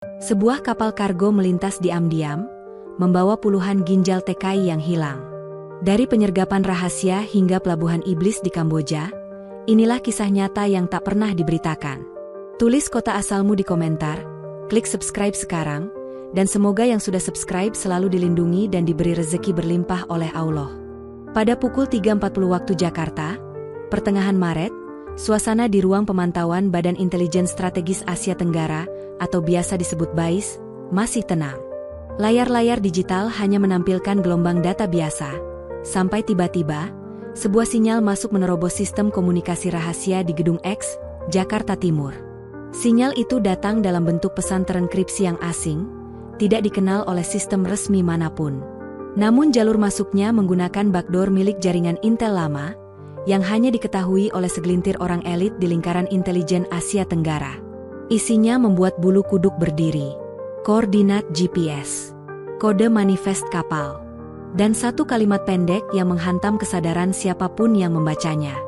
Sebuah kapal kargo melintas diam-diam, membawa puluhan ginjal TKI yang hilang. Dari penyergapan rahasia hingga pelabuhan iblis di Kamboja, inilah kisah nyata yang tak pernah diberitakan. Tulis kota asalmu di komentar, klik subscribe sekarang, dan semoga yang sudah subscribe selalu dilindungi dan diberi rezeki berlimpah oleh Allah. Pada pukul 3.40 waktu Jakarta, pertengahan Maret, suasana di ruang pemantauan Badan Intelijen Strategis Asia Tenggara, atau biasa disebut BAIS, masih tenang. Layar-layar digital hanya menampilkan gelombang data biasa, sampai tiba-tiba, sebuah sinyal masuk menerobos sistem komunikasi rahasia di Gedung X, Jakarta Timur. Sinyal itu datang dalam bentuk pesan terenkripsi yang asing, tidak dikenal oleh sistem resmi manapun. Namun jalur masuknya menggunakan backdoor milik jaringan Intel lama, yang hanya diketahui oleh segelintir orang elit di lingkaran intelijen Asia Tenggara. Isinya membuat bulu kuduk berdiri. Koordinat GPS, kode manifest kapal, dan satu kalimat pendek yang menghantam kesadaran siapapun yang membacanya.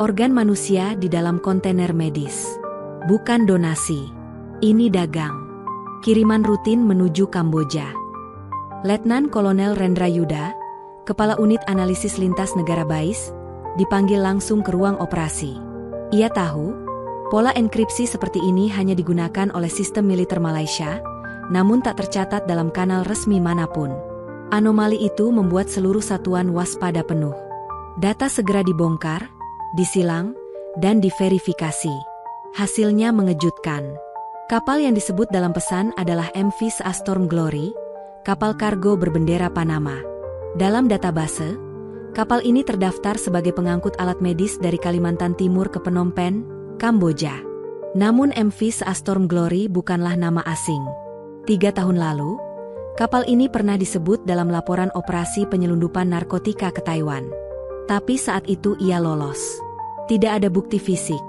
Organ manusia di dalam kontainer medis. Bukan donasi. Ini dagang. Kiriman rutin menuju Kamboja. Letnan Kolonel Rendra Yuda, Kepala Unit Analisis Lintas Negara BAIS, dipanggil langsung ke ruang operasi. Ia tahu, pola enkripsi seperti ini hanya digunakan oleh sistem militer Malaysia, namun tak tercatat dalam kanal resmi manapun. Anomali itu membuat seluruh satuan waspada penuh. Data segera dibongkar, disilang, dan diverifikasi. Hasilnya mengejutkan. Kapal yang disebut dalam pesan adalah MV Storm Glory, kapal kargo berbendera Panama. Dalam database, kapal ini terdaftar sebagai pengangkut alat medis dari Kalimantan Timur ke Phnom Penh, Kamboja. Namun MV Storm Glory bukanlah nama asing. 3 tahun lalu, kapal ini pernah disebut dalam laporan operasi penyelundupan narkotika ke Taiwan. Tapi saat itu ia lolos. Tidak ada bukti fisik,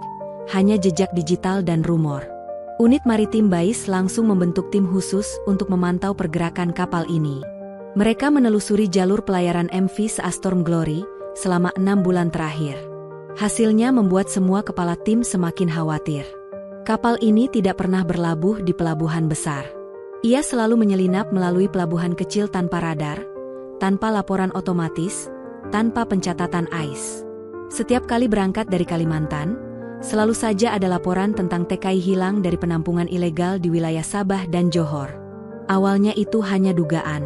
hanya jejak digital dan rumor. Unit Maritim BAIS langsung membentuk tim khusus untuk memantau pergerakan kapal ini. Mereka menelusuri jalur pelayaran MV Storm Glory selama 6 bulan terakhir. Hasilnya membuat semua kepala tim semakin khawatir. Kapal ini tidak pernah berlabuh di pelabuhan besar. Ia selalu menyelinap melalui pelabuhan kecil tanpa radar, tanpa laporan otomatis, tanpa pencatatan AIS. Setiap kali berangkat dari Kalimantan, selalu saja ada laporan tentang TKI hilang dari penampungan ilegal di wilayah Sabah dan Johor. Awalnya itu hanya dugaan,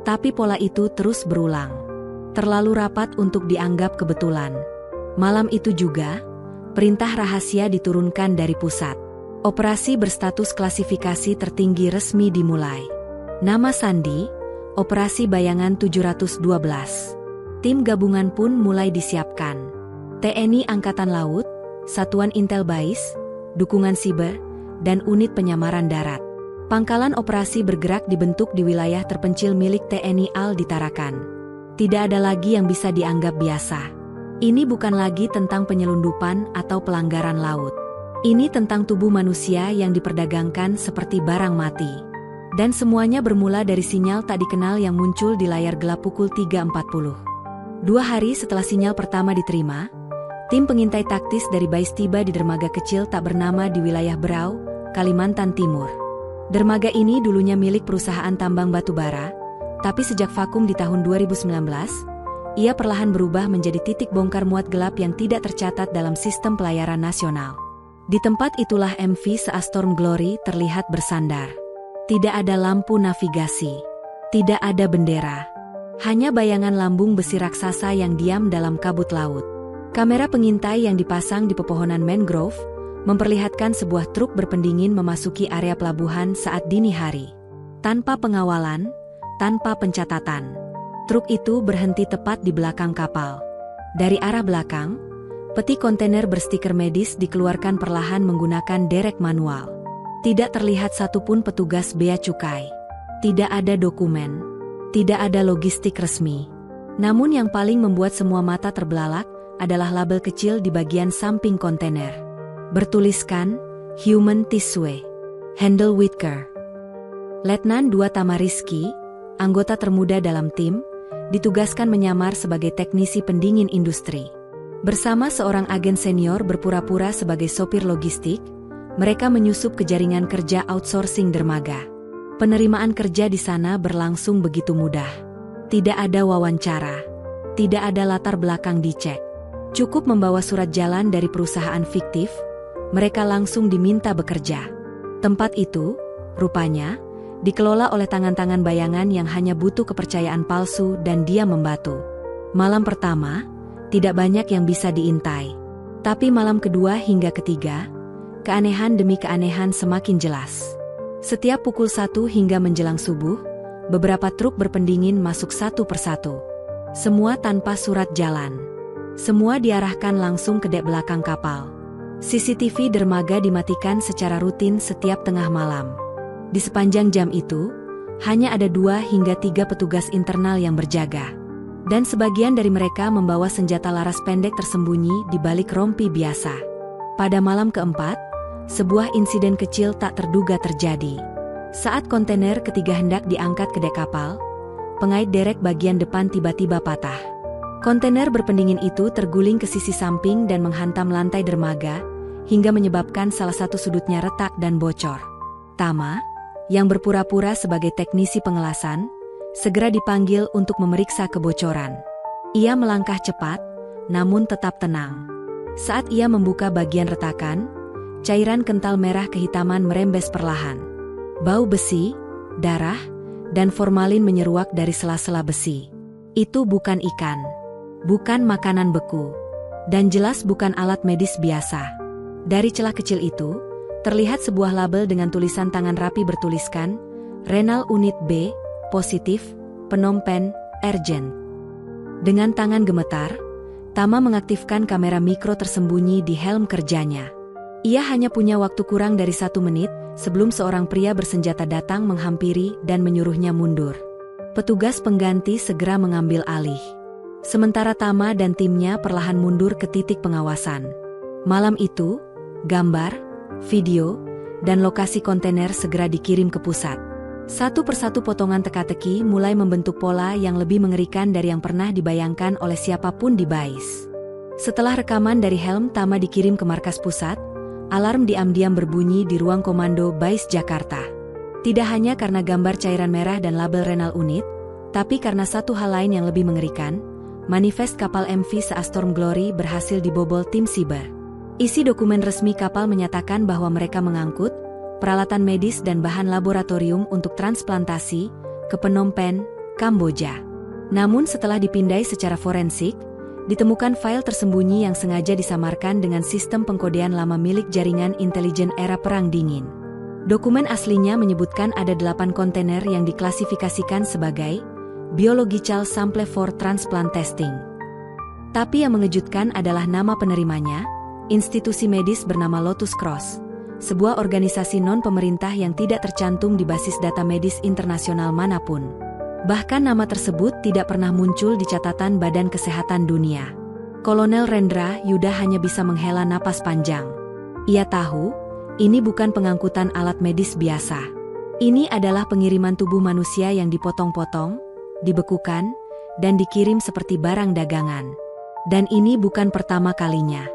tapi pola itu terus berulang. Terlalu rapat untuk dianggap kebetulan. Malam itu juga, perintah rahasia diturunkan dari pusat. Operasi berstatus klasifikasi tertinggi resmi dimulai. Nama sandi, Operasi Bayangan 712. Tim gabungan pun mulai disiapkan. TNI Angkatan Laut, Satuan Intel BAIS, Dukungan Siber, dan Unit Penyamaran Darat. Pangkalan operasi bergerak dibentuk di wilayah terpencil milik TNI AL di Tarakan. Tidak ada lagi yang bisa dianggap biasa. Ini bukan lagi tentang penyelundupan atau pelanggaran laut. Ini tentang tubuh manusia yang diperdagangkan seperti barang mati. Dan semuanya bermula dari sinyal tak dikenal yang muncul di layar gelap pukul 3.40. 2 hari setelah sinyal pertama diterima, tim pengintai taktis dari BAIS tiba di dermaga kecil tak bernama di wilayah Berau, Kalimantan Timur. Dermaga ini dulunya milik perusahaan tambang batubara, tapi sejak vakum di tahun 2019, ia perlahan berubah menjadi titik bongkar muat gelap yang tidak tercatat dalam sistem pelayaran nasional. Di tempat itulah MV Storm Glory terlihat bersandar. Tidak ada lampu navigasi. Tidak ada bendera. Hanya bayangan lambung besi raksasa yang diam dalam kabut laut. Kamera pengintai yang dipasang di pepohonan mangrove memperlihatkan sebuah truk berpendingin memasuki area pelabuhan saat dini hari. Tanpa pengawalan, tanpa pencatatan. Truk itu berhenti tepat di belakang kapal. Dari arah belakang, peti kontainer berstiker medis dikeluarkan perlahan menggunakan derek manual. Tidak terlihat satupun petugas bea cukai. Tidak ada dokumen. Tidak ada logistik resmi. Namun yang paling membuat semua mata terbelalak adalah label kecil di bagian samping kontainer. Bertuliskan, Human Tissue, Handle Whitaker. Letnan 2 Tamariski, anggota termuda dalam tim, ditugaskan menyamar sebagai teknisi pendingin industri. Bersama seorang agen senior berpura-pura sebagai sopir logistik, Mereka menyusup ke jaringan kerja outsourcing dermaga. Penerimaan kerja di sana berlangsung begitu mudah. Tidak ada wawancara. Tidak ada latar belakang dicek. Cukup membawa surat jalan dari perusahaan fiktif, mereka langsung diminta bekerja. Tempat itu, rupanya, dikelola oleh tangan-tangan bayangan yang hanya butuh kepercayaan palsu dan dia membatu. Malam pertama, tidak banyak yang bisa diintai. Tapi malam kedua hingga ketiga, keanehan demi keanehan semakin jelas. Setiap pukul 1 hingga menjelang subuh, beberapa truk berpendingin masuk satu persatu. Semua tanpa surat jalan. Semua diarahkan langsung ke dek belakang kapal. CCTV dermaga dimatikan secara rutin setiap tengah malam. Di sepanjang jam itu, hanya ada 2 hingga 3 petugas internal yang berjaga. Dan sebagian dari mereka membawa senjata laras pendek tersembunyi di balik rompi biasa. Pada malam keempat, sebuah insiden kecil tak terduga terjadi. Saat kontainer ketiga hendak diangkat ke dek kapal, pengait derek bagian depan tiba-tiba patah. Kontainer berpendingin itu terguling ke sisi samping dan menghantam lantai dermaga, hingga menyebabkan salah satu sudutnya retak dan bocor. Tama, yang berpura-pura sebagai teknisi pengelasan, segera dipanggil untuk memeriksa kebocoran. Ia melangkah cepat, namun tetap tenang. Saat ia membuka bagian retakan, cairan kental merah kehitaman merembes perlahan. Bau besi, darah, dan formalin menyeruak dari sela-sela besi. Itu bukan ikan. Bukan makanan beku. Dan jelas bukan alat medis biasa. Dari celah kecil itu, terlihat sebuah label dengan tulisan tangan rapi bertuliskan, Renal Unit B, positif, Phnom Penh, urgent. Dengan tangan gemetar, Tama mengaktifkan kamera mikro tersembunyi di helm kerjanya. Ia hanya punya waktu kurang dari 1 menit, sebelum seorang pria bersenjata datang menghampiri dan menyuruhnya mundur. Petugas pengganti segera mengambil alih. Sementara Tama dan timnya perlahan mundur ke titik pengawasan. Malam itu, gambar, video, dan lokasi kontainer segera dikirim ke pusat. Satu persatu potongan teka-teki mulai membentuk pola yang lebih mengerikan dari yang pernah dibayangkan oleh siapapun di BAIS. Setelah rekaman dari helm Tama dikirim ke markas pusat, alarm diam-diam berbunyi di ruang komando BAIS Jakarta. Tidak hanya karena gambar cairan merah dan label Renal Unit, tapi karena satu hal lain yang lebih mengerikan, manifest kapal MV Seastorm Glory berhasil dibobol tim siber. Isi dokumen resmi kapal menyatakan bahwa mereka mengangkut peralatan medis dan bahan laboratorium untuk transplantasi ke Phnom Penh, Kamboja. Namun setelah dipindai secara forensik, ditemukan file tersembunyi yang sengaja disamarkan dengan sistem pengkodean lama milik jaringan intelijen era Perang Dingin. Dokumen aslinya menyebutkan ada 8 kontainer yang diklasifikasikan sebagai Biological Sample for Transplant Testing. Tapi yang mengejutkan adalah nama penerimanya, institusi medis bernama Lotus Cross, sebuah organisasi non-pemerintah yang tidak tercantum di basis data medis internasional manapun. Bahkan nama tersebut tidak pernah muncul di catatan Badan Kesehatan Dunia. Kolonel Rendra Yuda hanya bisa menghela napas panjang. Ia tahu, ini bukan pengangkutan alat medis biasa. Ini adalah pengiriman tubuh manusia yang dipotong-potong, dibekukan, dan dikirim seperti barang dagangan. Dan ini bukan pertama kalinya.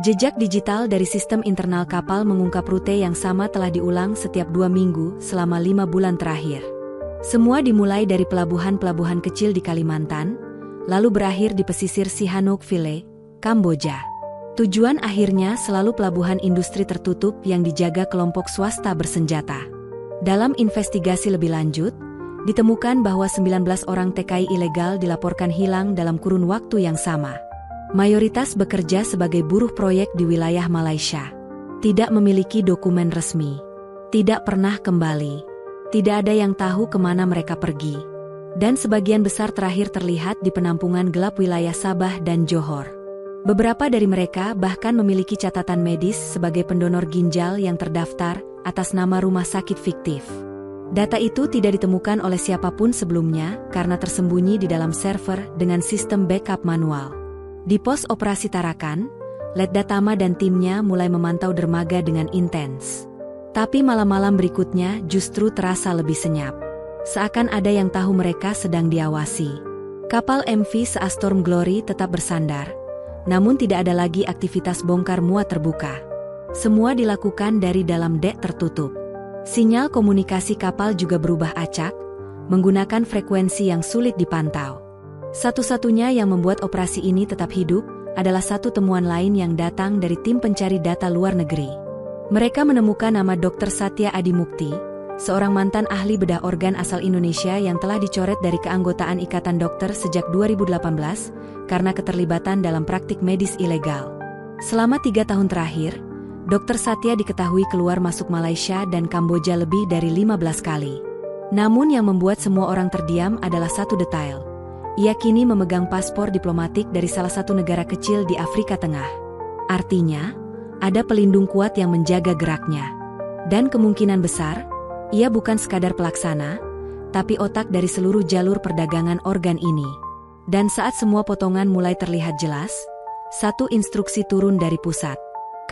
Jejak digital dari sistem internal kapal mengungkap rute yang sama telah diulang setiap 2 minggu selama 5 bulan terakhir. Semua dimulai dari pelabuhan-pelabuhan kecil di Kalimantan, lalu berakhir di pesisir Sihanoukville, Kamboja. Tujuan akhirnya selalu pelabuhan industri tertutup yang dijaga kelompok swasta bersenjata. Dalam investigasi lebih lanjut, ditemukan bahwa 19 orang TKI ilegal dilaporkan hilang dalam kurun waktu yang sama. Mayoritas bekerja sebagai buruh proyek di wilayah Malaysia. Tidak memiliki dokumen resmi. Tidak pernah kembali. Tidak ada yang tahu kemana mereka pergi. Dan sebagian besar terakhir terlihat di penampungan gelap wilayah Sabah dan Johor. Beberapa dari mereka bahkan memiliki catatan medis sebagai pendonor ginjal yang terdaftar atas nama rumah sakit fiktif. Data itu tidak ditemukan oleh siapapun sebelumnya karena tersembunyi di dalam server dengan sistem backup manual. Di pos operasi Tarakan, Letda Tama dan timnya mulai memantau dermaga dengan intens. Tapi malam-malam berikutnya justru terasa lebih senyap. Seakan ada yang tahu mereka sedang diawasi. Kapal MV Seastorm Glory tetap bersandar, namun tidak ada lagi aktivitas bongkar muat terbuka. Semua dilakukan dari dalam dek tertutup. Sinyal komunikasi kapal juga berubah acak, menggunakan frekuensi yang sulit dipantau. Satu-satunya yang membuat operasi ini tetap hidup adalah satu temuan lain yang datang dari tim pencari data luar negeri. Mereka menemukan nama Dr. Satya Adimukti, seorang mantan ahli bedah organ asal Indonesia yang telah dicoret dari keanggotaan Ikatan Dokter sejak 2018 karena keterlibatan dalam praktik medis ilegal. Selama 3 tahun terakhir, Dr. Satya diketahui keluar masuk Malaysia dan Kamboja lebih dari 15 kali. Namun yang membuat semua orang terdiam adalah satu detail. Ia kini memegang paspor diplomatik dari salah satu negara kecil di Afrika Tengah. Artinya, ada pelindung kuat yang menjaga geraknya. Dan kemungkinan besar, ia bukan sekadar pelaksana, tapi otak dari seluruh jalur perdagangan organ ini. Dan saat semua potongan mulai terlihat jelas, satu instruksi turun dari pusat.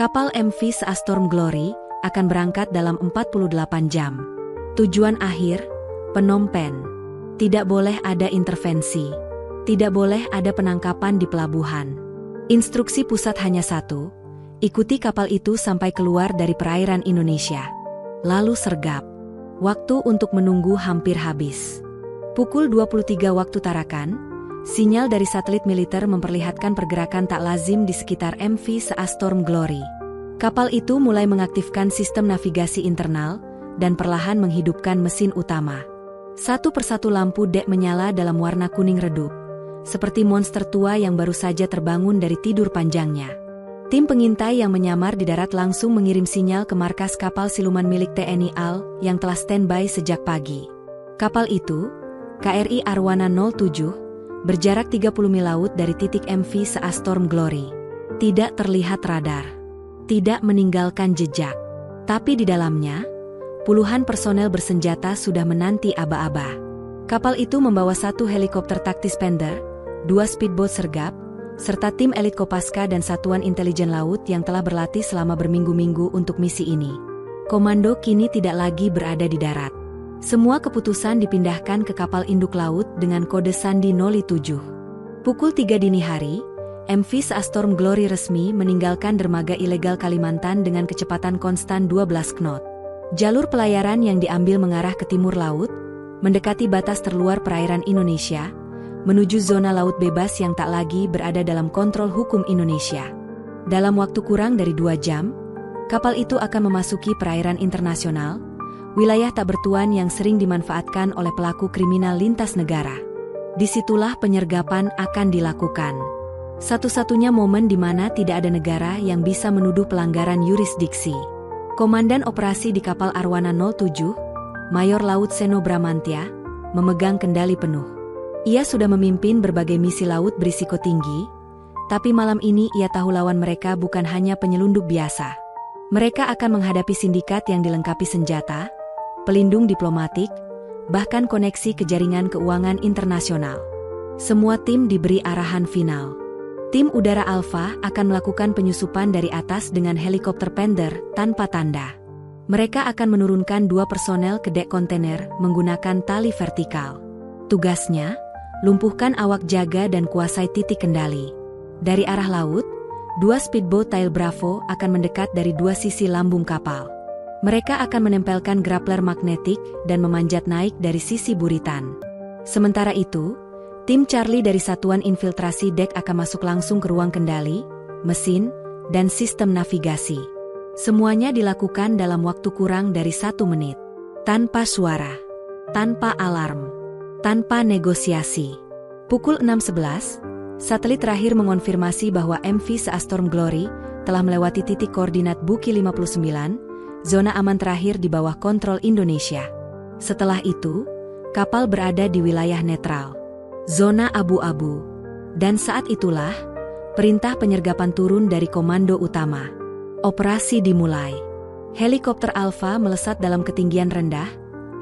Kapal MV Seastorm Glory akan berangkat dalam 48 jam. Tujuan akhir, Phnom Penh. Tidak boleh ada intervensi. Tidak boleh ada penangkapan di pelabuhan. Instruksi pusat hanya satu, ikuti kapal itu sampai keluar dari perairan Indonesia. Lalu sergap. Waktu untuk menunggu hampir habis. Pukul 23 waktu Tarakan, sinyal dari satelit militer memperlihatkan pergerakan tak lazim di sekitar MV Seastorm Glory. Kapal itu mulai mengaktifkan sistem navigasi internal dan perlahan menghidupkan mesin utama. Satu persatu lampu dek menyala dalam warna kuning redup, seperti monster tua yang baru saja terbangun dari tidur panjangnya. Tim pengintai yang menyamar di darat langsung mengirim sinyal ke markas kapal siluman milik TNI AL yang telah standby sejak pagi. Kapal itu, KRI Arwana 07, berjarak 30 mil laut dari titik MV Seastorm Glory. Tidak terlihat radar. Tidak meninggalkan jejak. Tapi di dalamnya, puluhan personel bersenjata sudah menanti aba-aba. Kapal itu membawa satu helikopter taktis Panther, 2 speedboat sergap, serta tim elit Kopaska dan satuan intelijen laut yang telah berlatih selama berminggu-minggu untuk misi ini. Komando kini tidak lagi berada di darat. Semua keputusan dipindahkan ke kapal induk laut dengan kode Sandi 07. Pukul 3 dini hari, MV Seastorm Glory resmi meninggalkan dermaga ilegal Kalimantan dengan kecepatan konstan 12 knot. Jalur pelayaran yang diambil mengarah ke timur laut, mendekati batas terluar perairan Indonesia, menuju zona laut bebas yang tak lagi berada dalam kontrol hukum Indonesia. Dalam waktu kurang dari 2 jam, kapal itu akan memasuki perairan internasional, wilayah tak bertuan yang sering dimanfaatkan oleh pelaku kriminal lintas negara. Disitulah penyergapan akan dilakukan. Satu-satunya momen di mana tidak ada negara yang bisa menuduh pelanggaran yurisdiksi. Komandan operasi di kapal Arwana 07, Mayor Laut Seno Bramantya, memegang kendali penuh. Ia sudah memimpin berbagai misi laut berisiko tinggi, tapi malam ini ia tahu lawan mereka bukan hanya penyelundup biasa. Mereka akan menghadapi sindikat yang dilengkapi senjata, pelindung diplomatik, bahkan koneksi ke jaringan keuangan internasional. Semua tim diberi arahan final. Tim Udara Alpha akan melakukan penyusupan dari atas dengan helikopter Panther tanpa tanda. Mereka akan menurunkan 2 personel ke dek kontainer menggunakan tali vertikal. Tugasnya, lumpuhkan awak jaga dan kuasai titik kendali. Dari arah laut, 2 speedboat Tail Bravo akan mendekat dari 2 sisi lambung kapal. Mereka akan menempelkan grappler magnetik dan memanjat naik dari sisi buritan. Sementara itu, tim Charlie dari Satuan Infiltrasi Dek akan masuk langsung ke ruang kendali, mesin, dan sistem navigasi. Semuanya dilakukan dalam waktu kurang dari 1 menit. Tanpa suara, tanpa alarm, tanpa negosiasi. Pukul 6.11, satelit terakhir mengonfirmasi bahwa MV Seastorm Glory telah melewati titik koordinat Buki 59, zona aman terakhir di bawah kontrol Indonesia. Setelah itu, kapal berada di wilayah netral, zona abu-abu. Dan saat itulah, perintah penyergapan turun dari komando utama. Operasi dimulai. Helikopter Alpha melesat dalam ketinggian rendah,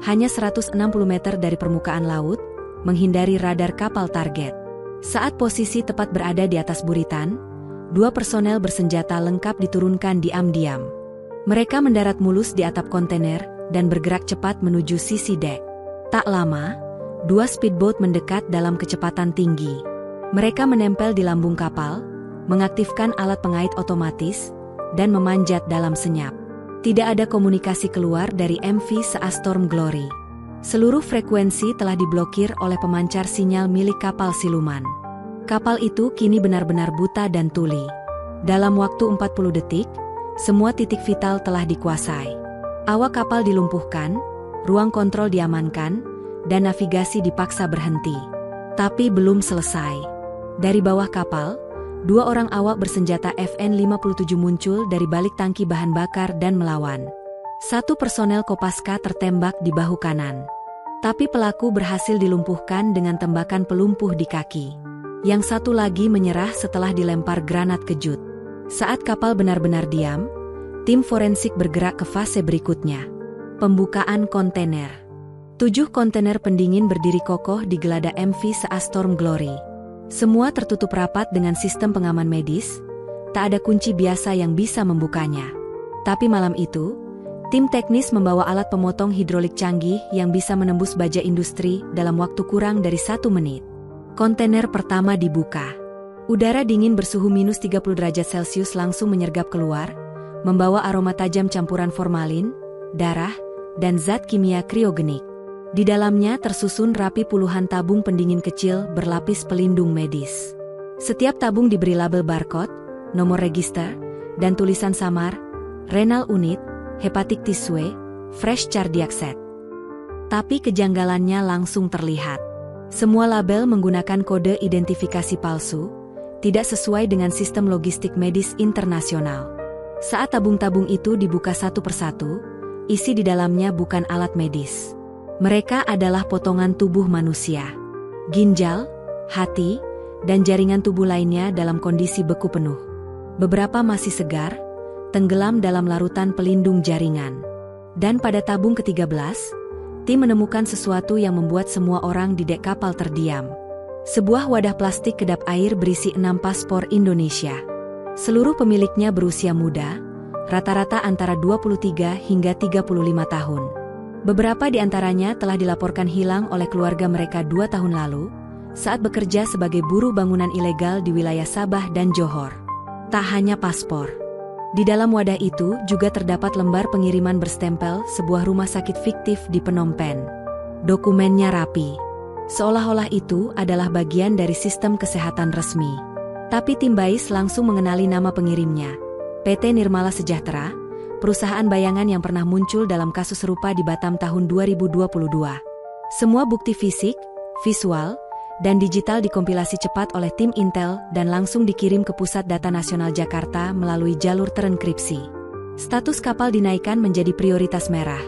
hanya 160 meter dari permukaan laut, menghindari radar kapal target. Saat posisi tepat berada di atas buritan, 2 personel bersenjata lengkap diturunkan diam-diam. Mereka mendarat mulus di atap kontainer dan bergerak cepat menuju sisi dek. Tak lama, 2 speedboat mendekat dalam kecepatan tinggi. Mereka menempel di lambung kapal, mengaktifkan alat pengait otomatis, dan memanjat dalam senyap. Tidak ada komunikasi keluar dari MV SEA Storm Glory. Seluruh frekuensi telah diblokir oleh pemancar sinyal milik kapal siluman. Kapal itu kini benar-benar buta dan tuli. Dalam waktu 40 detik, semua titik vital telah dikuasai. Awak kapal dilumpuhkan, ruang kontrol diamankan, dan navigasi dipaksa berhenti. Tapi belum selesai. Dari bawah kapal, 2 orang awak bersenjata FN-57 muncul dari balik tangki bahan bakar dan melawan. 1 personel Kopaska tertembak di bahu kanan. Tapi pelaku berhasil dilumpuhkan dengan tembakan pelumpuh di kaki. Yang 1 lagi menyerah setelah dilempar granat kejut. Saat kapal benar-benar diam, tim forensik bergerak ke fase berikutnya. Pembukaan kontainer. 7 kontainer pendingin berdiri kokoh di gelada MV SEA Storm Glory. Semua tertutup rapat dengan sistem pengaman medis, tak ada kunci biasa yang bisa membukanya. Tapi malam itu, tim teknis membawa alat pemotong hidrolik canggih yang bisa menembus baja industri dalam waktu kurang dari 1 menit. Kontainer pertama dibuka. Udara dingin bersuhu minus 30 derajat Celcius langsung menyergap keluar, membawa aroma tajam campuran formalin, darah, dan zat kimia kriogenik. Di dalamnya tersusun rapi puluhan tabung pendingin kecil berlapis pelindung medis. Setiap tabung diberi label barcode, nomor register, dan tulisan samar, renal unit, hepatic tissue, fresh cardiac set. Tapi kejanggalannya langsung terlihat. Semua label menggunakan kode identifikasi palsu, tidak sesuai dengan sistem logistik medis internasional. Saat tabung-tabung itu dibuka satu persatu, isi di dalamnya bukan alat medis. Mereka adalah potongan tubuh manusia. Ginjal, hati, dan jaringan tubuh lainnya dalam kondisi beku penuh. Beberapa masih segar, tenggelam dalam larutan pelindung jaringan. Dan pada tabung ke-13, tim menemukan sesuatu yang membuat semua orang di dek kapal terdiam. Sebuah wadah plastik kedap air berisi 6 paspor Indonesia. Seluruh pemiliknya berusia muda, rata-rata antara 23 hingga 35 tahun. Beberapa di antaranya telah dilaporkan hilang oleh keluarga mereka 2 tahun lalu, saat bekerja sebagai buruh bangunan ilegal di wilayah Sabah dan Johor. Tak hanya paspor. Di dalam wadah itu juga terdapat lembar pengiriman berstempel sebuah rumah sakit fiktif di Phnom Penh. Dokumennya rapi. Seolah-olah itu adalah bagian dari sistem kesehatan resmi. Tapi tim BAIS langsung mengenali nama pengirimnya, PT Nirmala Sejahtera, perusahaan bayangan yang pernah muncul dalam kasus serupa di Batam tahun 2022. Semua bukti fisik, visual, dan digital dikompilasi cepat oleh tim Intel dan langsung dikirim ke Pusat Data Nasional Jakarta melalui jalur terenkripsi. Status kapal dinaikkan menjadi prioritas merah.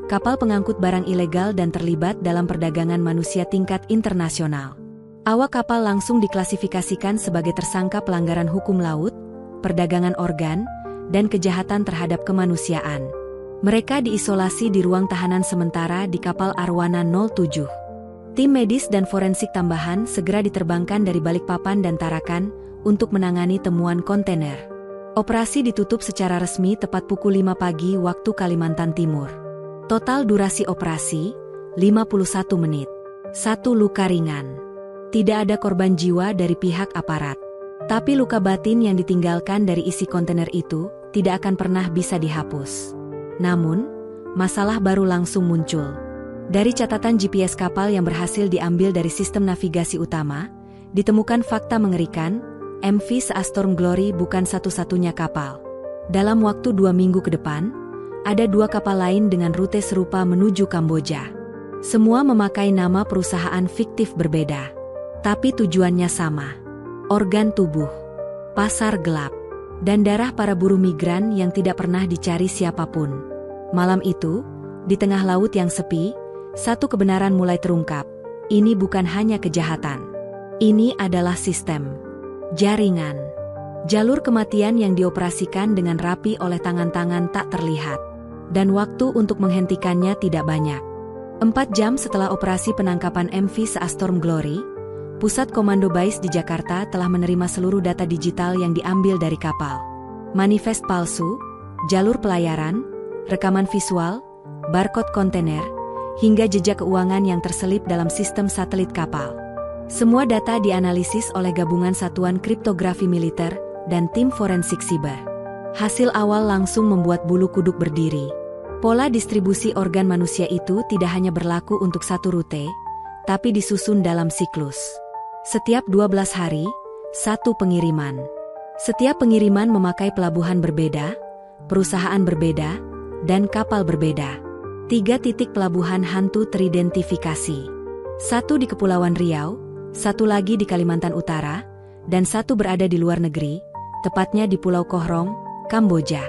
Kapal pengangkut barang ilegal dan terlibat dalam perdagangan manusia tingkat internasional. Awak kapal langsung diklasifikasikan sebagai tersangka pelanggaran hukum laut, perdagangan organ, dan kejahatan terhadap kemanusiaan. Mereka diisolasi di ruang tahanan sementara di kapal Arwana 07. Tim medis dan forensik tambahan segera diterbangkan dari Balikpapan dan Tarakan untuk menangani temuan kontainer. Operasi ditutup secara resmi tepat pukul 5 pagi waktu Kalimantan Timur. Total durasi operasi, 51 menit. 1 luka ringan. Tidak ada korban jiwa dari pihak aparat. Tapi luka batin yang ditinggalkan dari isi kontainer itu tidak akan pernah bisa dihapus. Namun, masalah baru langsung muncul. Dari catatan GPS kapal yang berhasil diambil dari sistem navigasi utama, ditemukan fakta mengerikan, MV SEA Storm Glory bukan satu-satunya kapal. Dalam waktu 2 minggu ke depan, ada 2 kapal lain dengan rute serupa menuju Kamboja. Semua memakai nama perusahaan fiktif berbeda. Tapi tujuannya sama. Organ tubuh, pasar gelap, dan darah para buruh migran yang tidak pernah dicari siapapun. Malam itu, di tengah laut yang sepi, satu kebenaran mulai terungkap. Ini bukan hanya kejahatan. Ini adalah sistem. Jaringan. Jalur kematian yang dioperasikan dengan rapi oleh tangan-tangan tak terlihat. Dan waktu untuk menghentikannya tidak banyak. 4 jam setelah operasi penangkapan MV SEA Storm Glory, Pusat Komando BAIS di Jakarta telah menerima seluruh data digital yang diambil dari kapal. Manifest palsu, jalur pelayaran, rekaman visual, barcode kontainer, hingga jejak keuangan yang terselip dalam sistem satelit kapal. Semua data dianalisis oleh gabungan satuan kriptografi militer dan tim forensik siber. Hasil awal langsung membuat bulu kuduk berdiri. Pola distribusi organ manusia itu tidak hanya berlaku untuk satu rute, tapi disusun dalam siklus. Setiap 12 hari, satu pengiriman. Setiap pengiriman memakai pelabuhan berbeda, perusahaan berbeda, dan kapal berbeda. 3 titik pelabuhan hantu teridentifikasi. 1 di Kepulauan Riau, 1 lagi di Kalimantan Utara, dan 1 berada di luar negeri, tepatnya di Pulau Kohrong, Kamboja.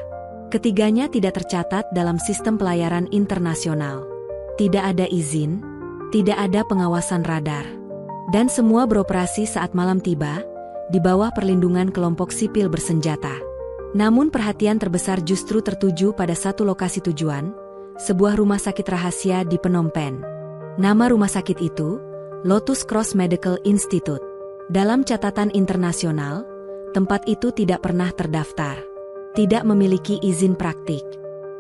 Ketiganya tidak tercatat dalam sistem pelayaran internasional. Tidak ada izin, tidak ada pengawasan radar. Dan semua beroperasi saat malam tiba, di bawah perlindungan kelompok sipil bersenjata. Namun perhatian terbesar justru tertuju pada satu lokasi tujuan, sebuah rumah sakit rahasia di Phnom Penh. Nama rumah sakit itu, Lotus Cross Medical Institute. Dalam catatan internasional, tempat itu tidak pernah terdaftar. Tidak memiliki izin praktik,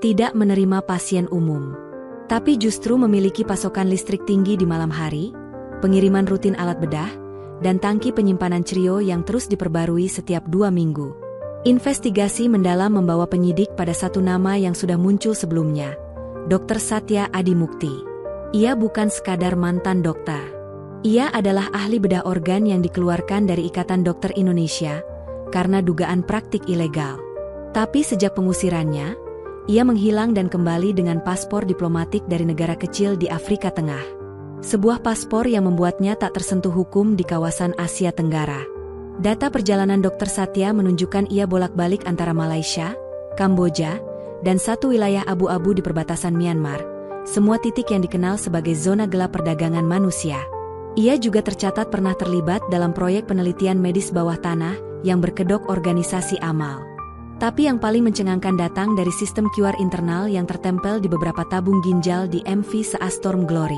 tidak menerima pasien umum, tapi justru memiliki pasokan listrik tinggi di malam hari, pengiriman rutin alat bedah, dan tangki penyimpanan cerio yang terus diperbarui setiap 2 minggu. Investigasi mendalam membawa penyidik pada satu nama yang sudah muncul sebelumnya, Dr. Satya Adimukti. Ia bukan sekadar mantan dokter. Ia adalah ahli bedah organ yang dikeluarkan dari Ikatan Dokter Indonesia karena dugaan praktik ilegal. Tapi sejak pengusirannya, ia menghilang dan kembali dengan paspor diplomatik dari negara kecil di Afrika Tengah. Sebuah paspor yang membuatnya tak tersentuh hukum di kawasan Asia Tenggara. Data perjalanan Dr. Satya menunjukkan ia bolak-balik antara Malaysia, Kamboja, dan satu wilayah abu-abu di perbatasan Myanmar, semua titik yang dikenal sebagai zona gelap perdagangan manusia. Ia juga tercatat pernah terlibat dalam proyek penelitian medis bawah tanah yang berkedok organisasi amal. Tapi yang paling mencengangkan datang dari sistem QR internal yang tertempel di beberapa tabung ginjal di MV SEA Storm Glory.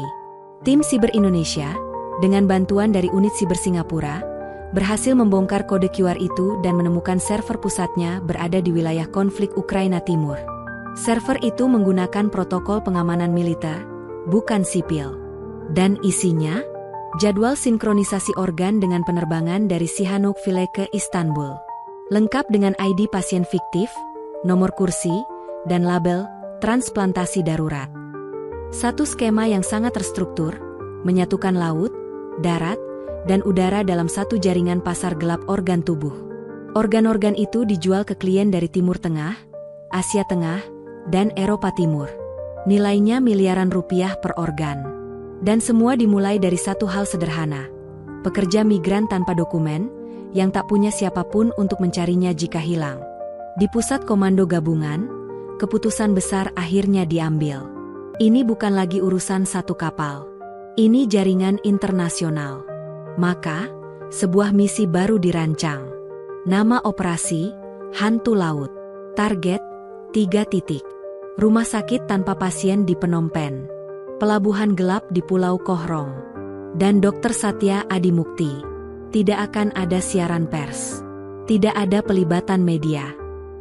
Tim Siber Indonesia, dengan bantuan dari unit Siber Singapura, berhasil membongkar kode QR itu dan menemukan server pusatnya berada di wilayah konflik Ukraina Timur. Server itu menggunakan protokol pengamanan militer, bukan sipil. Dan isinya? Jadwal sinkronisasi organ dengan penerbangan dari Sihanoukville ke Istanbul. Lengkap dengan ID pasien fiktif, nomor kursi, dan label transplantasi darurat. Satu skema yang sangat terstruktur, menyatukan laut, darat, dan udara dalam satu jaringan pasar gelap organ tubuh. Organ-organ itu dijual ke klien dari Timur Tengah, Asia Tengah, dan Eropa Timur. Nilainya miliaran rupiah per organ. Dan semua dimulai dari satu hal sederhana. Pekerja migran tanpa dokumen, yang tak punya siapapun untuk mencarinya jika hilang. Di pusat komando gabungan, keputusan besar akhirnya diambil. Ini bukan lagi urusan satu kapal. Ini jaringan internasional. Maka, sebuah misi baru dirancang. Nama operasi, Hantu Laut. Target, 3 titik. Rumah sakit tanpa pasien di Phnom Penh. Pelabuhan gelap di Pulau Kohrong. Dan Dr. Satya Adimukti. Tidak akan ada siaran pers. Tidak ada pelibatan media.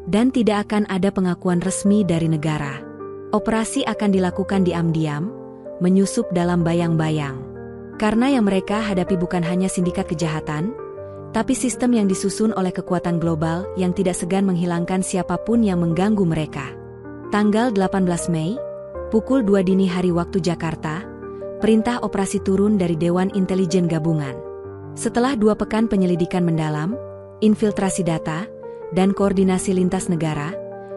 Dan tidak akan ada pengakuan resmi dari negara. Operasi akan dilakukan diam-diam, menyusup dalam bayang-bayang. Karena yang mereka hadapi bukan hanya sindikat kejahatan, tapi sistem yang disusun oleh kekuatan global yang tidak segan menghilangkan siapapun yang mengganggu mereka. Tanggal 18 Mei, pukul 2 dini hari waktu Jakarta, perintah operasi turun dari Dewan Intelijen Gabungan. Setelah 2 pekan penyelidikan mendalam, infiltrasi data, dan koordinasi lintas negara,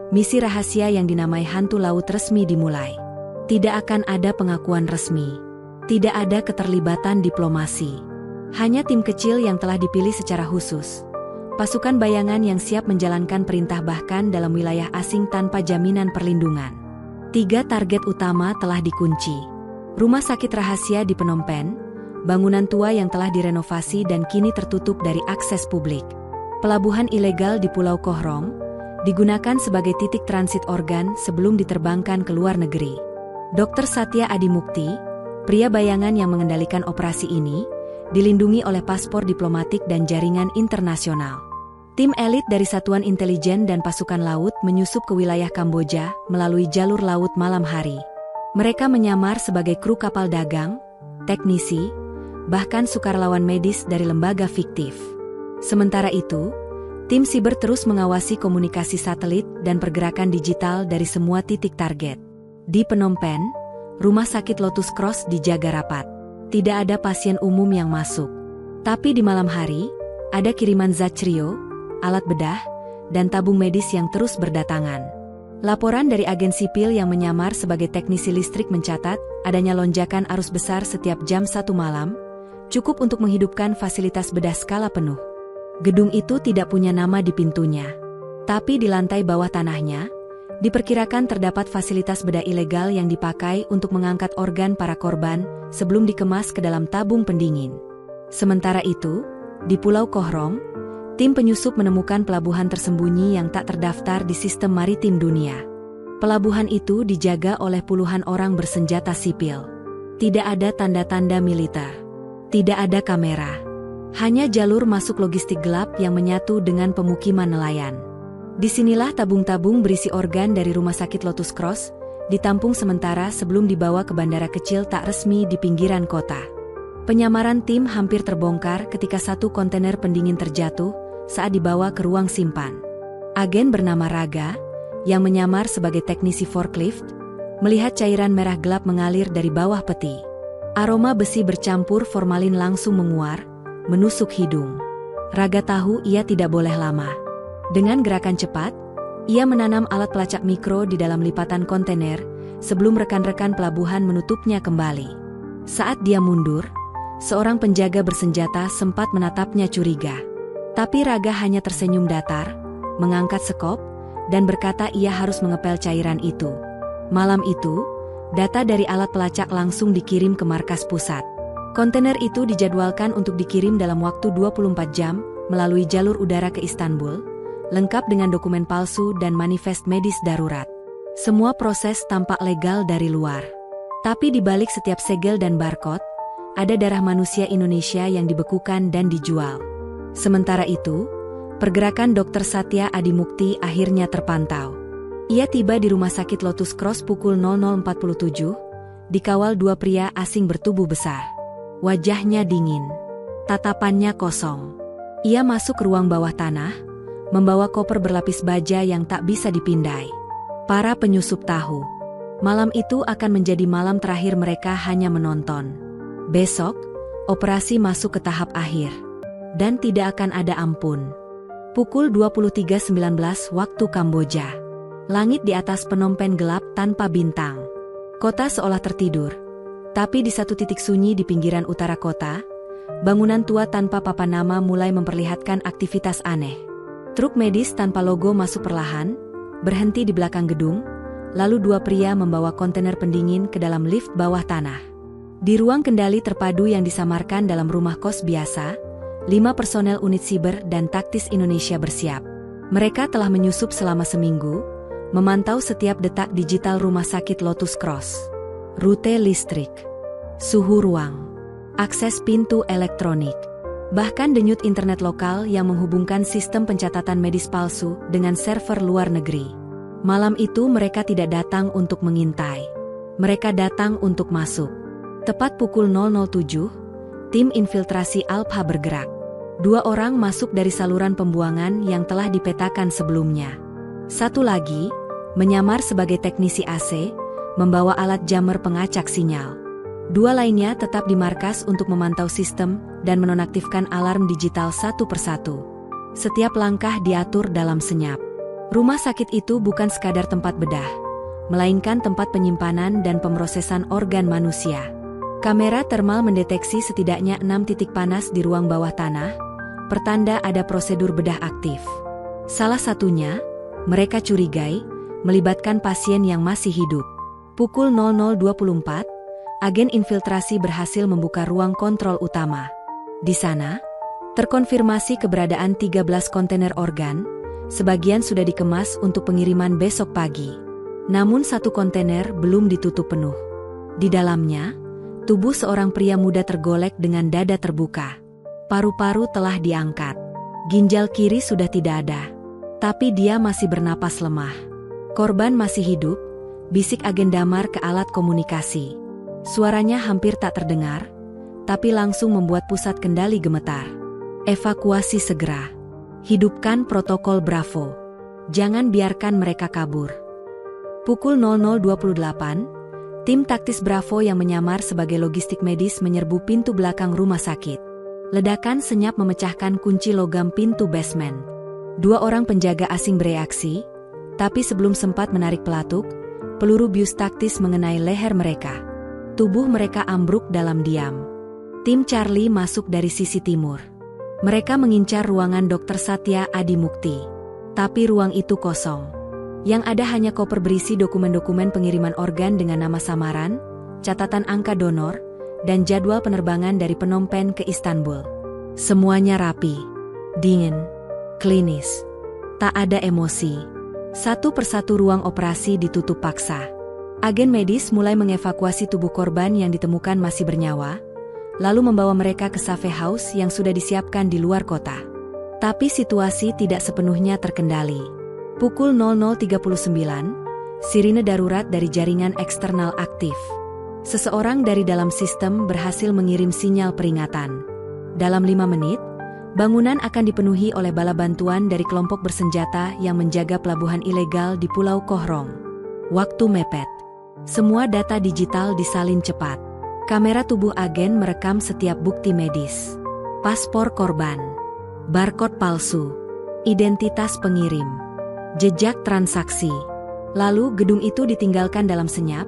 misi rahasia yang dinamai Hantu Laut resmi dimulai. Tidak akan ada pengakuan resmi. Tidak ada keterlibatan diplomasi. Hanya tim kecil yang telah dipilih secara khusus. Pasukan bayangan yang siap menjalankan perintah bahkan dalam wilayah asing tanpa jaminan perlindungan. 3 target utama telah dikunci. Rumah sakit rahasia di Phnom Penh, bangunan tua yang telah direnovasi dan kini tertutup dari akses publik. Pelabuhan ilegal di Pulau Kohrong, digunakan sebagai titik transit organ sebelum diterbangkan ke luar negeri. Dr. Satya Adimukti, pria bayangan yang mengendalikan operasi ini, dilindungi oleh paspor diplomatik dan jaringan internasional. Tim elit dari Satuan Intelijen dan Pasukan Laut menyusup ke wilayah Kamboja melalui jalur laut malam hari. Mereka menyamar sebagai kru kapal dagang, teknisi, bahkan sukarelawan medis dari lembaga fiktif. Sementara itu, Tim siber terus mengawasi komunikasi satelit dan pergerakan digital dari semua titik target. Di Phnom Penh, rumah sakit Lotus Cross dijaga rapat. Tidak ada pasien umum yang masuk. Tapi di malam hari, ada kiriman zat trio, alat bedah, dan tabung medis yang terus berdatangan. Laporan dari agen sipil yang menyamar sebagai teknisi listrik mencatat adanya lonjakan arus besar setiap jam 1 malam, cukup untuk menghidupkan fasilitas bedah skala penuh. Gedung itu tidak punya nama di pintunya. Tapi di lantai bawah tanahnya, diperkirakan terdapat fasilitas bedah ilegal yang dipakai untuk mengangkat organ para korban sebelum dikemas ke dalam tabung pendingin. Sementara itu, di Pulau Kohrong, tim penyusup menemukan pelabuhan tersembunyi yang tak terdaftar di sistem maritim dunia. Pelabuhan itu dijaga oleh puluhan orang bersenjata sipil. Tidak ada tanda-tanda militer. Tidak ada kamera. Hanya jalur masuk logistik gelap yang menyatu dengan pemukiman nelayan. Disinilah tabung-tabung berisi organ dari rumah sakit Lotus Cross, ditampung sementara sebelum dibawa ke bandara kecil tak resmi di pinggiran kota. Penyamaran tim hampir terbongkar ketika satu kontainer pendingin terjatuh saat dibawa ke ruang simpan. Agen bernama Raga, yang menyamar sebagai teknisi forklift, melihat cairan merah gelap mengalir dari bawah peti. Aroma besi bercampur formalin langsung menguar, menusuk hidung. Raga tahu ia tidak boleh lama. Dengan gerakan cepat, ia menanam alat pelacak mikro di dalam lipatan kontainer sebelum rekan-rekan pelabuhan menutupnya kembali. Saat dia mundur, seorang penjaga bersenjata sempat menatapnya curiga. Tapi Raga hanya tersenyum datar, mengangkat sekop, dan berkata ia harus mengepel cairan itu. Malam itu, data dari alat pelacak langsung dikirim ke markas pusat. Kontainer itu dijadwalkan untuk dikirim dalam waktu 24 jam melalui jalur udara ke Istanbul, lengkap dengan dokumen palsu dan manifest medis darurat. Semua proses tampak legal dari luar. Tapi di balik setiap segel dan barcode, ada darah manusia Indonesia yang dibekukan dan dijual. Sementara itu, pergerakan Dr. Satya Adimukti akhirnya terpantau. Ia tiba di rumah sakit Lotus Cross pukul 00.47, dikawal 2 pria asing bertubuh besar. Wajahnya dingin, tatapannya kosong. Ia masuk ke ruang bawah tanah, membawa koper berlapis baja yang tak bisa dipindai. Para penyusup tahu, malam itu akan menjadi malam terakhir mereka hanya menonton. Besok, operasi masuk ke tahap akhir. Dan tidak akan ada ampun. Pukul 23.19 waktu Kamboja. Langit di atas Phnom Penh gelap tanpa bintang. Kota seolah tertidur. Tapi di satu titik sunyi di pinggiran utara kota, bangunan tua tanpa papan nama mulai memperlihatkan aktivitas aneh. Truk medis tanpa logo masuk perlahan, berhenti di belakang gedung, lalu 2 pria membawa kontainer pendingin ke dalam lift bawah tanah. Di ruang kendali terpadu yang disamarkan dalam rumah kos biasa, 5 personel unit siber dan taktis Indonesia bersiap. Mereka telah menyusup selama seminggu, memantau setiap detak digital rumah sakit Lotus Cross. Rute listrik, suhu ruang, akses pintu elektronik, bahkan denyut internet lokal yang menghubungkan sistem pencatatan medis palsu dengan server luar negeri. Malam itu mereka tidak datang untuk mengintai. Mereka datang untuk masuk. Tepat pukul 00.07, tim infiltrasi Alpha bergerak. 2 orang masuk dari saluran pembuangan yang telah dipetakan sebelumnya. Satu lagi, menyamar sebagai teknisi AC, membawa alat jammer pengacak sinyal. 2 lainnya tetap di markas untuk memantau sistem dan menonaktifkan alarm digital satu persatu. Setiap langkah diatur dalam senyap. Rumah sakit itu bukan sekadar tempat bedah, melainkan tempat penyimpanan dan pemrosesan organ manusia. Kamera termal mendeteksi setidaknya 6 titik panas di ruang bawah tanah, pertanda ada prosedur bedah aktif. Salah satunya, mereka curigai, melibatkan pasien yang masih hidup. Pukul 00.24, agen infiltrasi berhasil membuka ruang kontrol utama. Di sana, terkonfirmasi keberadaan 13 kontainer organ, sebagian sudah dikemas untuk pengiriman besok pagi. Namun 1 kontainer belum ditutup penuh. Di dalamnya, tubuh seorang pria muda tergolek dengan dada terbuka. Paru-paru telah diangkat. Ginjal kiri sudah tidak ada. Tapi dia masih bernapas lemah. Korban masih hidup, bisik agen damar ke alat komunikasi. Suaranya hampir tak terdengar, tapi langsung membuat pusat kendali gemetar. Evakuasi segera. Hidupkan protokol Bravo. Jangan biarkan mereka kabur. Pukul 00.28, tim taktis Bravo yang menyamar sebagai logistik medis menyerbu pintu belakang rumah sakit. Ledakan senyap memecahkan kunci logam pintu basement. 2 orang penjaga asing bereaksi, tapi sebelum sempat menarik pelatuk, peluru bius taktis mengenai leher mereka. Tubuh mereka ambruk dalam diam. Tim Charlie masuk dari sisi timur. Mereka mengincar ruangan Dr. Satya Adi Mukti. Tapi ruang itu kosong. Yang ada hanya koper berisi dokumen-dokumen pengiriman organ dengan nama samaran, catatan angka donor, dan jadwal penerbangan dari Phnom Penh ke Istanbul. Semuanya rapi, dingin, klinis. Tak ada emosi. Satu persatu ruang operasi ditutup paksa. Agen medis mulai mengevakuasi tubuh korban yang ditemukan masih bernyawa, lalu membawa mereka ke safe house yang sudah disiapkan di luar kota. Tapi situasi tidak sepenuhnya terkendali. Pukul 00.39, sirine darurat dari jaringan eksternal aktif. Seseorang dari dalam sistem berhasil mengirim sinyal peringatan. Dalam 5 menit, bangunan akan dipenuhi oleh bala bantuan dari kelompok bersenjata yang menjaga pelabuhan ilegal di Pulau Kohrong. Waktu mepet. Semua data digital disalin cepat. Kamera tubuh agen merekam setiap bukti medis. Paspor korban, barcode palsu, identitas pengirim, jejak transaksi. Lalu gedung itu ditinggalkan dalam senyap,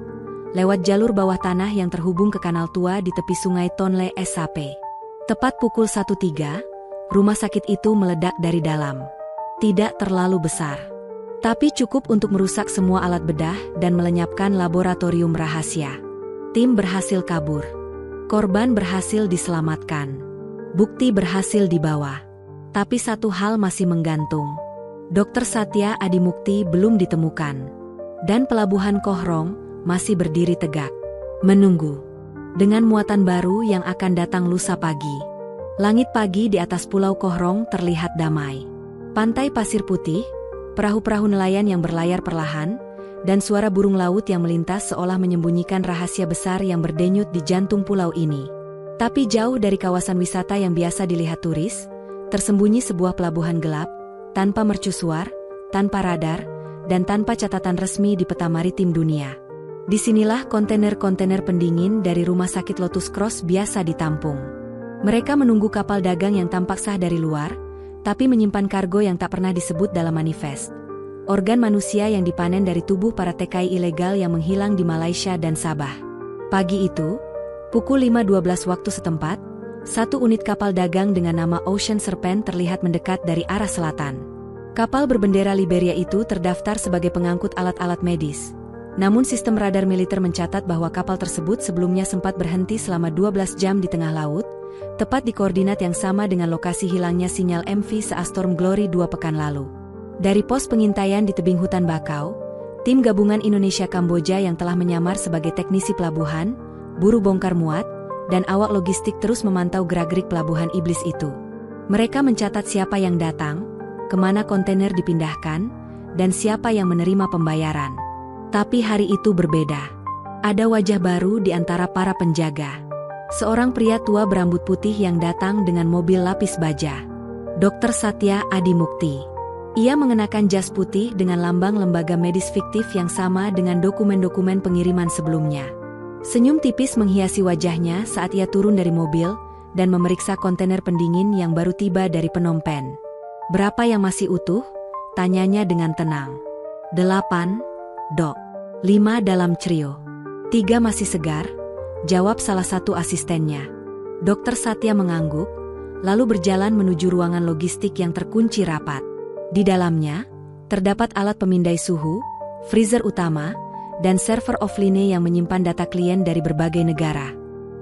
lewat jalur bawah tanah yang terhubung ke kanal tua di tepi sungai Tonle Sap. Tepat pukul 1.03, rumah sakit itu meledak dari dalam. Tidak terlalu besar, tapi cukup untuk merusak semua alat bedah dan melenyapkan laboratorium rahasia. Tim berhasil kabur. Korban berhasil diselamatkan. Bukti berhasil dibawa. Tapi satu hal masih menggantung. Dr. Satya Adi Mukti belum ditemukan. Dan pelabuhan Kohrong masih berdiri tegak. Menunggu. Dengan muatan baru yang akan datang lusa pagi. Langit pagi di atas Pulau Kohrong terlihat damai. Pantai pasir putih, perahu-perahu nelayan yang berlayar perlahan, dan suara burung laut yang melintas seolah menyembunyikan rahasia besar yang berdenyut di jantung pulau ini. Tapi jauh dari kawasan wisata yang biasa dilihat turis, tersembunyi sebuah pelabuhan gelap, tanpa mercusuar, tanpa radar, dan tanpa catatan resmi di peta maritim dunia. Disinilah kontainer-kontainer pendingin dari rumah sakit Lotus Cross biasa ditampung. Mereka menunggu kapal dagang yang tampak sah dari luar, tapi menyimpan kargo yang tak pernah disebut dalam manifest. Organ manusia yang dipanen dari tubuh para TKI ilegal yang menghilang di Malaysia dan Sabah. Pagi itu, pukul 5.12 waktu setempat, satu unit kapal dagang dengan nama Ocean Serpent terlihat mendekat dari arah selatan. Kapal berbendera Liberia itu terdaftar sebagai pengangkut alat-alat medis. Namun sistem radar militer mencatat bahwa kapal tersebut sebelumnya sempat berhenti selama 12 jam di tengah laut, tepat di koordinat yang sama dengan lokasi hilangnya sinyal MV saat Storm Glory 2 pekan lalu. Dari pos pengintaian di tebing hutan bakau, tim gabungan Indonesia-Kamboja yang telah menyamar sebagai teknisi pelabuhan, buruh bongkar muat, dan awak logistik terus memantau gerak-gerik pelabuhan iblis itu. Mereka mencatat siapa yang datang, kemana kontainer dipindahkan, dan siapa yang menerima pembayaran. Tapi hari itu berbeda. Ada wajah baru di antara para penjaga. Seorang pria tua berambut putih yang datang dengan mobil lapis baja. Dr. Satya Adi Mukti. Ia mengenakan jas putih dengan lambang lembaga medis fiktif yang sama dengan dokumen-dokumen pengiriman sebelumnya. Senyum tipis menghiasi wajahnya saat ia turun dari mobil dan memeriksa kontainer pendingin yang baru tiba dari Phnom Penh. "Berapa yang masih utuh?" tanyanya dengan tenang. 8, Dok. 5 dalam trio. 3 masih segar, jawab salah satu asistennya. Dr. Satya mengangguk, lalu berjalan menuju ruangan logistik yang terkunci rapat. Di dalamnya, terdapat alat pemindai suhu, freezer utama, dan server offline yang menyimpan data klien dari berbagai negara.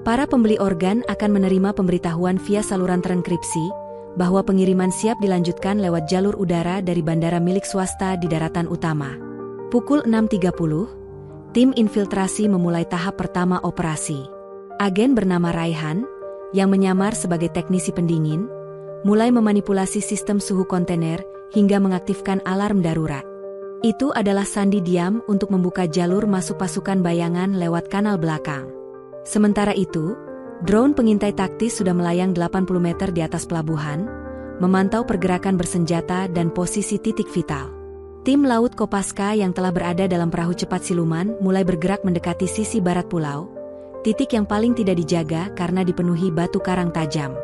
Para pembeli organ akan menerima pemberitahuan via saluran terenkripsi bahwa pengiriman siap dilanjutkan lewat jalur udara dari bandara milik swasta di daratan utama. Pukul 6.30, tim infiltrasi memulai tahap pertama operasi. Agen bernama Raihan, yang menyamar sebagai teknisi pendingin, mulai memanipulasi sistem suhu kontainer hingga mengaktifkan alarm darurat. Itu adalah sandi diam untuk membuka jalur masuk pasukan bayangan lewat kanal belakang. Sementara itu, drone pengintai taktis sudah melayang 80 meter di atas pelabuhan, memantau pergerakan bersenjata dan posisi titik vital. Tim Laut Kopaska yang telah berada dalam perahu cepat siluman mulai bergerak mendekati sisi barat pulau, titik yang paling tidak dijaga karena dipenuhi batu karang tajam.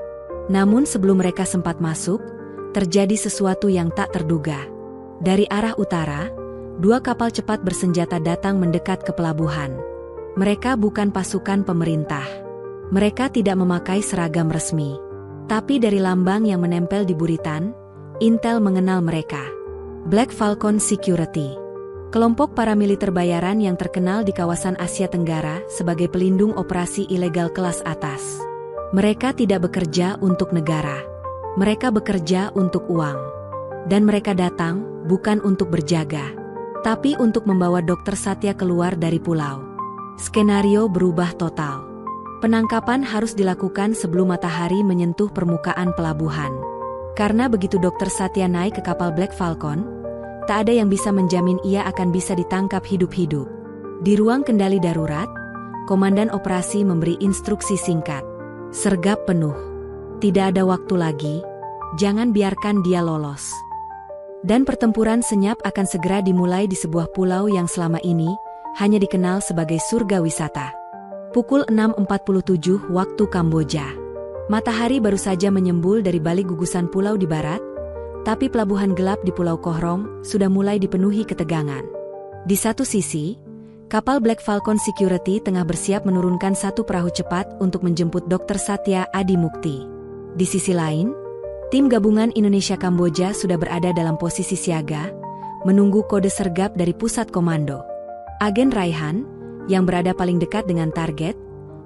Namun sebelum mereka sempat masuk, terjadi sesuatu yang tak terduga. Dari arah utara, 2 kapal cepat bersenjata datang mendekat ke pelabuhan. Mereka bukan pasukan pemerintah. Mereka tidak memakai seragam resmi. Tapi dari lambang yang menempel di buritan, Intel mengenal mereka. Black Falcon Security. Kelompok paramiliter bayaran yang terkenal di kawasan Asia Tenggara sebagai pelindung operasi ilegal kelas atas. Mereka tidak bekerja untuk negara. Mereka bekerja untuk uang. Dan mereka datang bukan untuk berjaga, tapi untuk membawa Dr. Satya keluar dari pulau. Skenario berubah total. Penangkapan harus dilakukan sebelum matahari menyentuh permukaan pelabuhan. Karena begitu Dr. Satya naik ke kapal Black Falcon, tak ada yang bisa menjamin ia akan bisa ditangkap hidup-hidup. Di ruang kendali darurat, Komandan Operasi memberi instruksi singkat. Sergap penuh. Tidak ada waktu lagi. Jangan biarkan dia lolos. Dan pertempuran senyap akan segera dimulai di sebuah pulau yang selama ini hanya dikenal sebagai surga wisata. Pukul 6.47 waktu Kamboja. Matahari baru saja menyembul dari balik gugusan pulau di barat, tapi pelabuhan gelap di Pulau Kohrong sudah mulai dipenuhi ketegangan. Di satu sisi, kapal Black Falcon Security tengah bersiap menurunkan 1 perahu cepat untuk menjemput Dr. Satya Adi Mukti. Di sisi lain, tim gabungan Indonesia Kamboja sudah berada dalam posisi siaga, menunggu kode sergap dari pusat komando. Agen Raihan, yang berada paling dekat dengan target,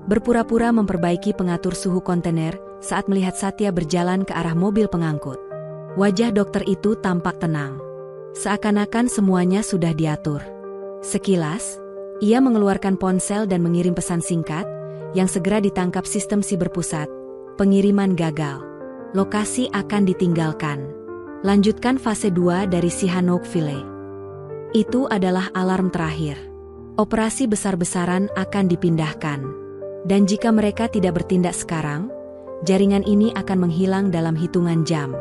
berpura-pura memperbaiki pengatur suhu kontainer saat melihat Satya berjalan ke arah mobil pengangkut. Wajah dokter itu tampak tenang. Seakan-akan semuanya sudah diatur. Sekilas, ia mengeluarkan ponsel dan mengirim pesan singkat, yang segera ditangkap sistem siber pusat. Pengiriman gagal. Lokasi akan ditinggalkan. Lanjutkan fase 2 dari Sihanoukville. Itu adalah alarm terakhir. Operasi besar-besaran akan dipindahkan. Dan jika mereka tidak bertindak sekarang, jaringan ini akan menghilang dalam hitungan jam.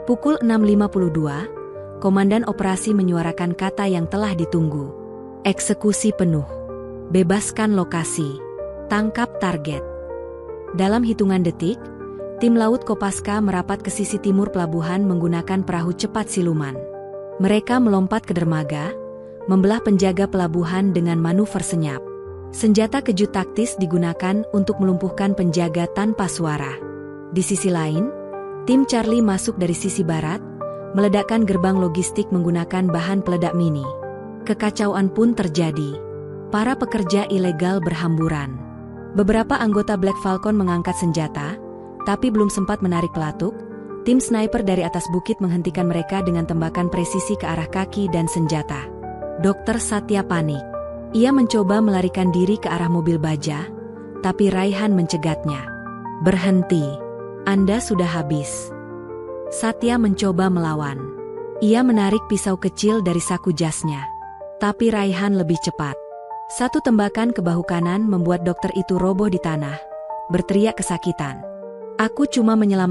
Pukul 6.52, Komandan Operasi menyuarakan kata yang telah ditunggu. Eksekusi penuh. Bebaskan lokasi. Tangkap target. Dalam hitungan detik, tim Laut Kopaska merapat ke sisi timur pelabuhan menggunakan perahu cepat siluman. Mereka melompat ke dermaga, membelah penjaga pelabuhan dengan manuver senyap. Senjata kejut taktis digunakan untuk melumpuhkan penjaga tanpa suara. Di sisi lain, tim Charlie masuk dari sisi barat, meledakkan gerbang logistik menggunakan bahan peledak mini. Kekacauan pun terjadi. Para pekerja ilegal berhamburan. Beberapa anggota Black Falcon mengangkat senjata, tapi belum sempat menarik pelatuk, tim sniper dari atas bukit menghentikan mereka dengan tembakan presisi ke arah kaki dan senjata. Dr. Satya panik. Ia mencoba melarikan diri ke arah mobil baja, tapi Raihan mencegatnya. Berhenti. Anda sudah habis. Satya mencoba melawan. Ia menarik pisau kecil dari saku jasnya. Tapi Raihan lebih cepat. Satu tembakan ke bahu kanan membuat dokter itu roboh di tanah, berteriak kesakitan. Aku cuma menyelamatkan